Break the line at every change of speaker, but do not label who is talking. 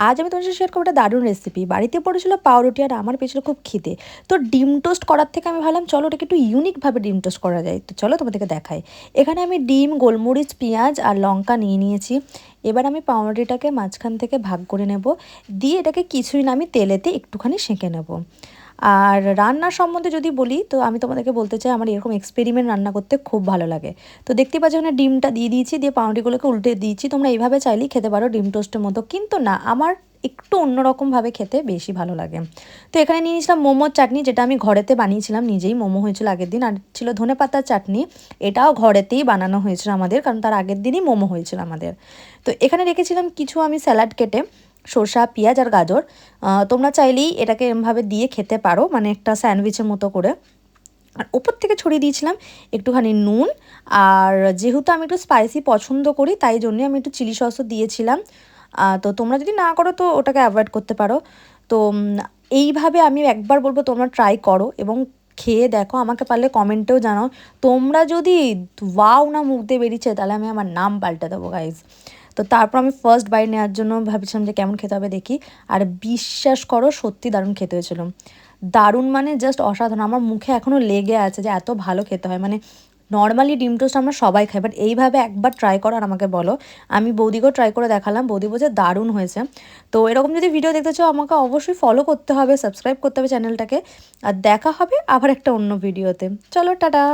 আজ আমি তোমার সাথে শেয়ার করবো একটা দারুণ রেসিপি। বাড়িতে পড়েছিল পাউরুটি আর আমার পেয়েছিল খুব খিদে। তো ডিম টোস্ট করার থেকে আমি ভাবলাম চলো ওটাকে একটু ইউনিকভাবে ডিম টোস্ট করা যায়। তো চলো তোমাদেরকে দেখাই। এখানে আমি ডিম, গোলমরিচ, পেঁয়াজ আর লঙ্কা নিয়ে নিয়েছি। এবার আমি পাউরুটিটাকে মাঝখান থেকে ভাগ করে নেব, দিয়ে এটাকে কিছুই না আমি তেলেতে একটুখানি সেঁকে নেব। আর রান্নার সম্বন্ধে যদি বলি তো আমি তোমাদেরকে বলতে চাই আমার এরকম এক্সপেরিমেন্ট রান্না করতে খুব ভালো লাগে। তো দেখতে পাচ্ছ ওখানে ডিমটা দিয়ে দিয়েছি, দিয়ে পাউরুটিগুলোকে উল্টে দিয়েছি। তোমরা এইভাবে চাইলেই খেতে পারো ডিম টোস্টের মতো, কিন্তু না, আমার একটু অন্যরকমভাবে খেতে বেশি ভালো লাগে। তো এখানে নিয়ে নিয়েছিলাম মোমোর চাটনি, যেটা আমি ঘরেতে বানিয়েছিলাম নিজেই। মোমো হয়েছিল আগের দিন। আর ছিল ধনেপাতার চাটনি, এটাও ঘরেতেই বানানো হয়েছিল আমাদের, কারণ তার আগের দিনই মোমো হয়েছিল আমাদের। তো এখানে রেখেছিলাম কিছু আমি স্যালাড কেটে, শসা, পেঁয়াজ আর গাজর। তোমরা চাইলেই এটাকে এরমভাবে দিয়ে খেতে পারো, মানে একটা স্যান্ডউইচের মতো করে। আর ওপর থেকে ছড়িয়ে দিয়েছিলাম একটুখানি নুন। আর যেহেতু আমি একটু স্পাইসি পছন্দ করি তাই জন্যে আমি একটু চিলি সসও দিয়েছিলাম। তো তোমরা যদি না করো তো ওটাকে অ্যাভয়েড করতে পারো। তো এইভাবে আমি একবার বলবো তোমরা ট্রাই করো এবং খেয়ে দেখো, আমাকে পারলে কমেন্টেও জানাও। তোমরা যদি ওয়াও না মুখ দিয়ে বেরিয়েছে তাহলে আমি আমার নাম পাল্টে দেবো গাইজ। তো তারপর আমি ফার্স্ট বাইট নেওয়ার জন্য ভাবছিলাম যে কেমন খেতে হবে দেখি। আর বিশ্বাস করো সত্যি দারুণ খেতে হয়েছিল। দারুণ মানে জাস্ট অসাধারণ। আমার মুখে এখনও লেগে আছে যে এত ভালো খেতে হয়। মানে নর্মালি ডিম টোস্ট আমরা সবাই খাই, বাট এইভাবে একবার ট্রাই করো আর আমাকে বলো। আমি বৌদিকেও ট্রাই করে দেখালাম, বৌদি বলছে দারুণ হয়েছে। তো এরকম যদি ভিডিও দেখতে চাও আমাকে অবশ্যই ফলো করতে হবে, সাবস্ক্রাইব করতে হবে চ্যানেলটাকে। আর দেখা হবে আবার একটা অন্য ভিডিওতে। চলো টাটা।